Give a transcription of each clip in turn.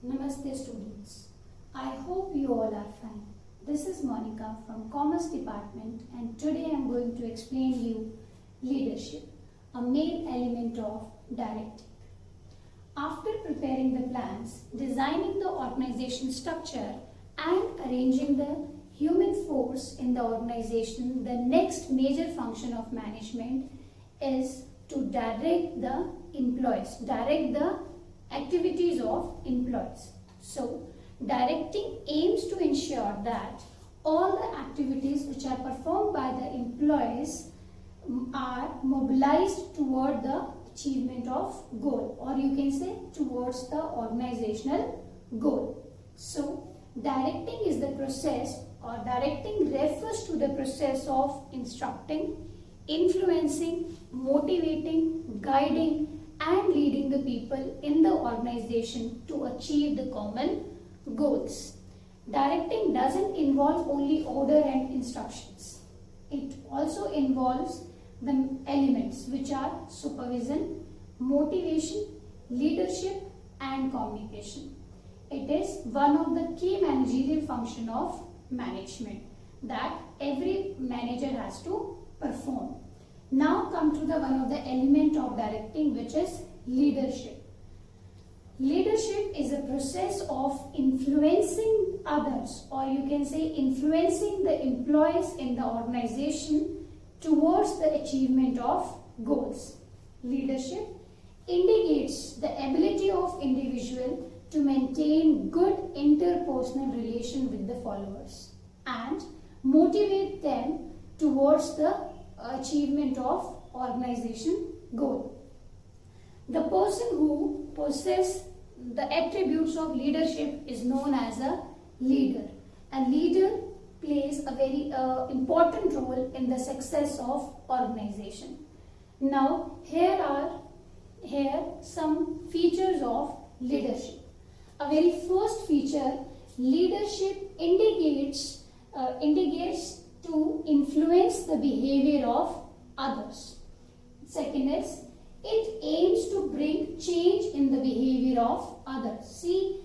Namaste students. I hope you all are fine. This is Monica from Commerce Department and today I am going to explain you leadership, a main element of directing. After preparing the plans, designing the organization structure and arranging the human force in the organization, the next major function of management is to direct the employees, direct the activities of employees. So, directing aims to ensure that all the activities which are performed by the employees are mobilized toward the achievement of goal, or you can say towards the organizational goal. So, directing is the process, or directing refers to the process of instructing, influencing, motivating, guiding and leading the people in the organization to achieve the common goals. Directing doesn't involve only order and instructions. It also involves the elements which are supervision, motivation, leadership and communication. It is one of the key managerial function of management that every manager has to perform. Now come to the one of the element of directing, which is leadership. Leadership is a process of influencing others, or you can say influencing the employees in the organization towards the achievement of goals. Leadership indicates the ability of individual to maintain good interpersonal relation with the followers and motivate them towards the achievement of organization goal. The person who possesses the attributes of leadership is known as a leader. A leader plays a very important role in the success of organization. Now here are some features of leadership. A very first feature, leadership indicates to influence the behavior of others. Second is, it aims to bring change in the behavior of others. See,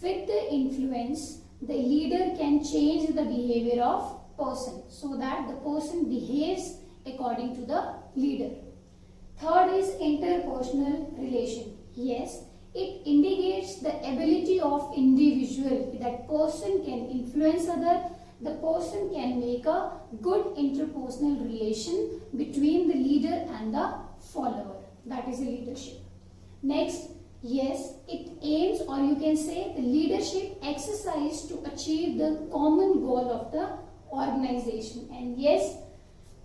with the influence, the leader can change the behavior of person so that the person behaves according to the leader. Third is interpersonal relation. Yes, it indicates the ability of individual, that person can influence other, the person can make a good interpersonal relation between the leader and the follower. That is a leadership. Next, yes, it aims, or you can say the leadership exercise to achieve the common goal of the organization. And yes,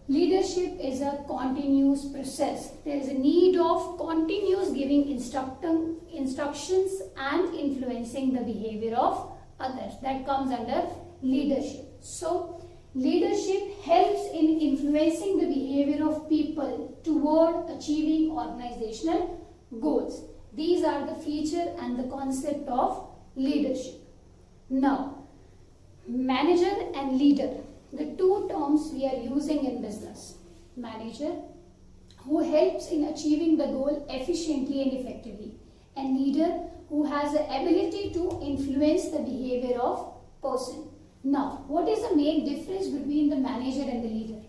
leadership is a continuous process. There is a need of continuous giving instructions and influencing the behavior of others. That comes under leadership. So, leadership helps in influencing the behavior of people toward achieving organizational goals. These are the feature and the concept of leadership. Now, manager and leader, the two terms we are using in business. Manager, who helps in achieving the goal efficiently and effectively, and leader, who has the ability to influence the behavior of person. Now, what is the main difference between the manager and the leader?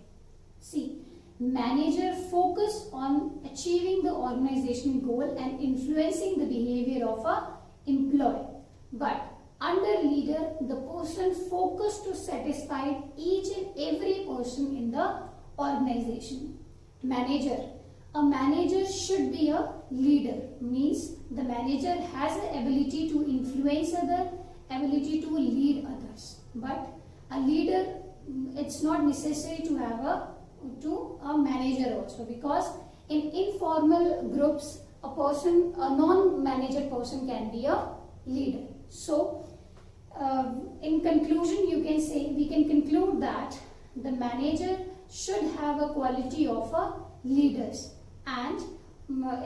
See, manager focus on achieving the organizational goal and influencing the behavior of a employee. But under leader, the person focus to satisfy each and every person in the organization. Manager, a manager should be a leader, means the manager has the ability to influence others, ability to lead others. But a leader, it's not necessary to have a manager also, because in informal groups, a non-manager person can be a leader. So, in conclusion, we can conclude that the manager should have a quality of a leaders, and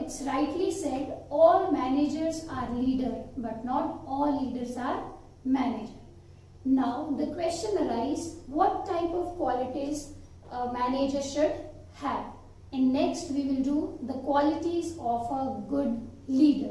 it's rightly said all managers are leader, but not all leaders are manager. Now the question arises, what type of qualities a manager should have? And next we will do the qualities of a good leader.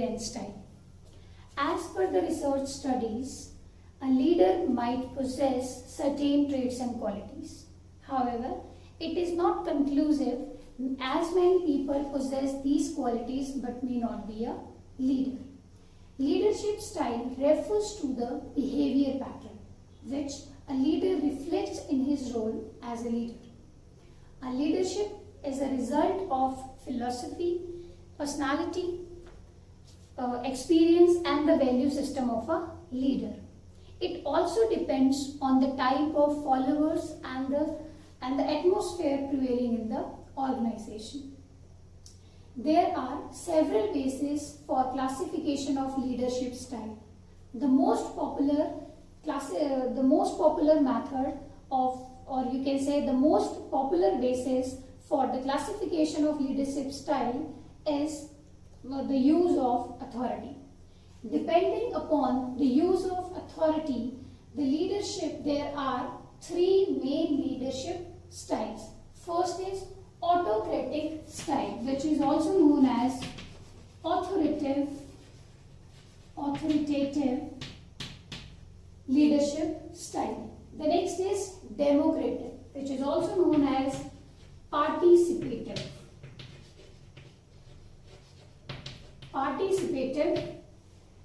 and style. As per the research studies, a leader might possess certain traits and qualities. However, it is not conclusive as many people possess these qualities but may not be a leader. Leadership style refers to the behavior pattern which a leader reflects in his role as a leader. A leadership is a result of philosophy, personality, experience and the value system of a leader. It also depends on the type of followers and the atmosphere prevailing in the organization. There are several bases for classification of leadership style. The most popular method of, or you can say the most popular basis for the classification of leadership style is the use of authority. Depending upon the use of authority, there are three main leadership styles. First is autocratic style, which is also known as authoritative leadership style. The next is democratic, which is also known as participative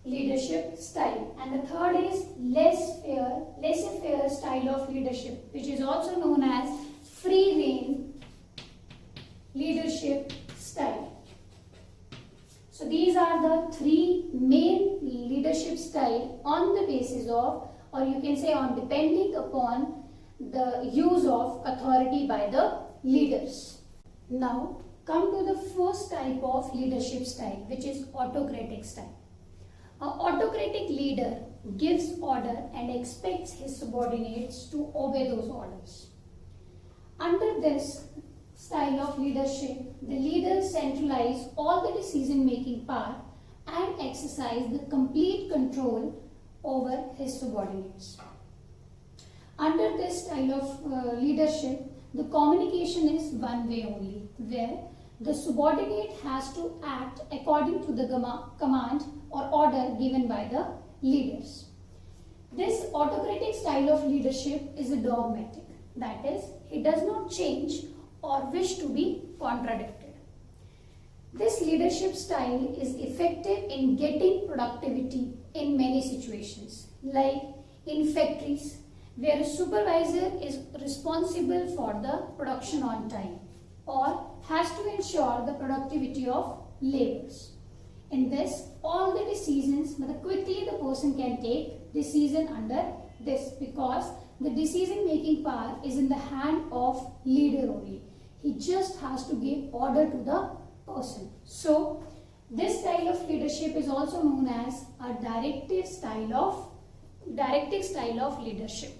leadership style. And the third is laissez-faire style of leadership, which is also known as free rein leadership style. So these are the three main leadership style on the basis of, or you can say on depending upon the use of authority by the leaders. Now come to the first type of leadership style, which is autocratic style. An autocratic leader gives order and expects his subordinates to obey those orders. Under this style of leadership, the leader centralizes all the decision-making power and exercises the complete control over his subordinates. Under this style of leadership, the communication is one way only, where the subordinate has to act according to the command or order given by the leaders. This autocratic style of leadership is a dogmatic, that is, he does not change or wish to be contradicted. This leadership style is effective in getting productivity in many situations, like in factories, where a supervisor is responsible for the production on time or has to ensure the productivity of laborers. In this, all the decisions, quickly the person can take decision under this, because the decision making power is in the hand of leader only. He just has to give order to the person. So this style of leadership is also known as a directive style of leadership.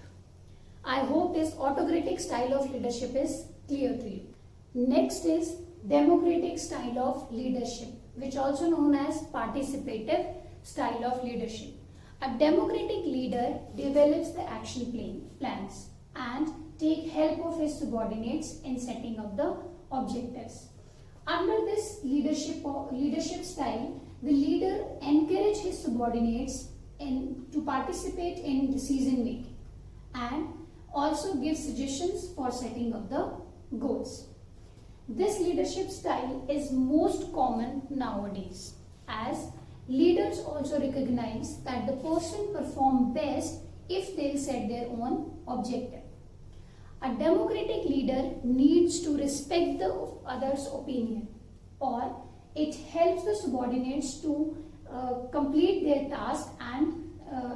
I hope this autocratic style of leadership is clear to you. Next is democratic style of leadership, which also known as participative style of leadership. A democratic leader develops the action plans and take help of his subordinates in setting up the objectives. Under this leadership style, the leader encourages his subordinates to participate in decision making and also gives suggestions for setting up the goals. This leadership style is most common nowadays, as leaders also recognize that the person performs best if they set their own objective. A democratic leader needs to respect the other's opinion, or it helps the subordinates to complete their task and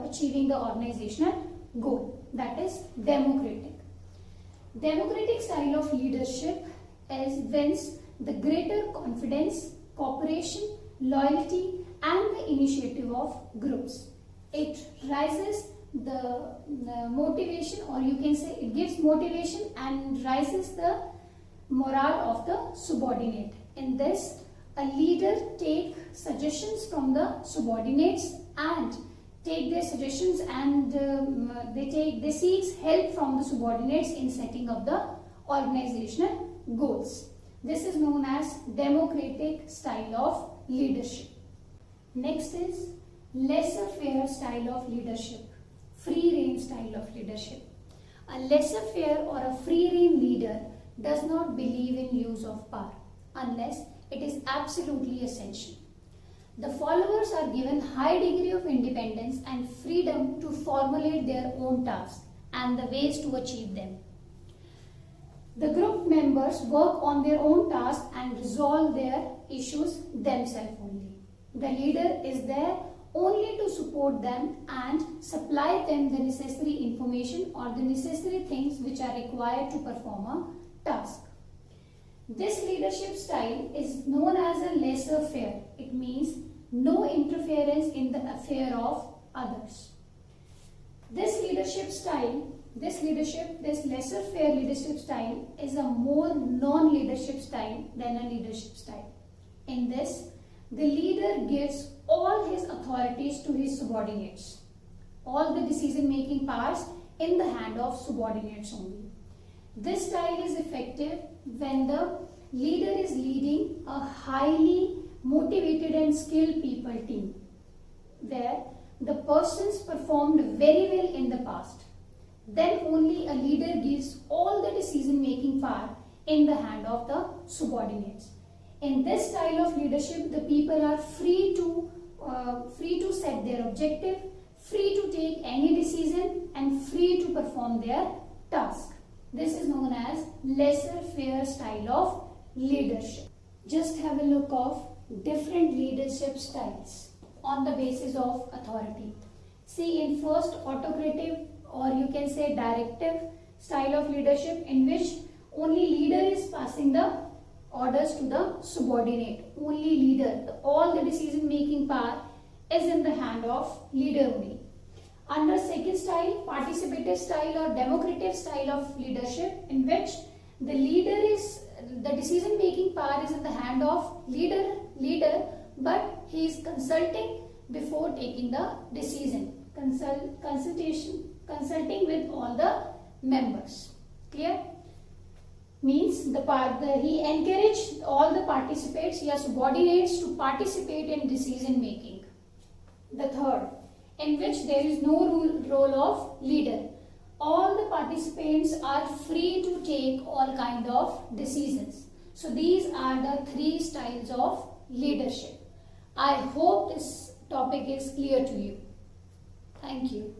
achieving the organizational goal. That is democratic. Democratic style of leadership is wins the greater confidence, cooperation, loyalty and the initiative of groups. It rises the motivation, or you can say it gives motivation and rises the morale of the subordinate. In this, a leader takes suggestions from the subordinates and take their suggestions and they seek help from the subordinates in setting up the organizational goals. This is known as democratic style of leadership. Next is laissez-faire style of leadership, free rein style of leadership. A laissez-faire or a free rein leader does not believe in use of power unless it is absolutely essential. The followers are given high degree of independence and freedom to formulate their own tasks and the ways to achieve them. The group members work on their own tasks and resolve their issues themselves only. The leader is there only to support them and supply them the necessary information or the necessary things which are required to perform a task. This leadership style is known as a laissez-faire. It means no interference in the affair of others. This laissez-faire leadership style is a more non-leadership style than a leadership style. In this, the leader gives all his authorities to his subordinates. All the decision-making powers in the hand of subordinates only. This style is effective when the leader is leading a highly motivated and skilled people team, where the persons performed very well in the past. Then only a leader gives all the decision-making power in the hand of the subordinates. In this style of leadership, the people are free to set their objective, free to take any decision, and free to perform their task. This is known as laissez-faire style of leadership. Just have a look of different leadership styles on the basis of authority. See, in first, autocratic, or you can say directive style of leadership, in which only leader is passing the orders to the subordinate. Only leader. All the decision making power is in the hand of leader only. Under second style, participative style or democratic style of leadership, in which the decision making power is in the hand of leader, but he is consulting before taking the decision. Consulting with all the members. Clear? Means he encouraged all the participants, subordinates, to participate in decision making. The third, in which there is no role of leader. All the participants are free to take all kind of decisions. So these are the three styles of leadership. I hope this topic is clear to you. Thank you.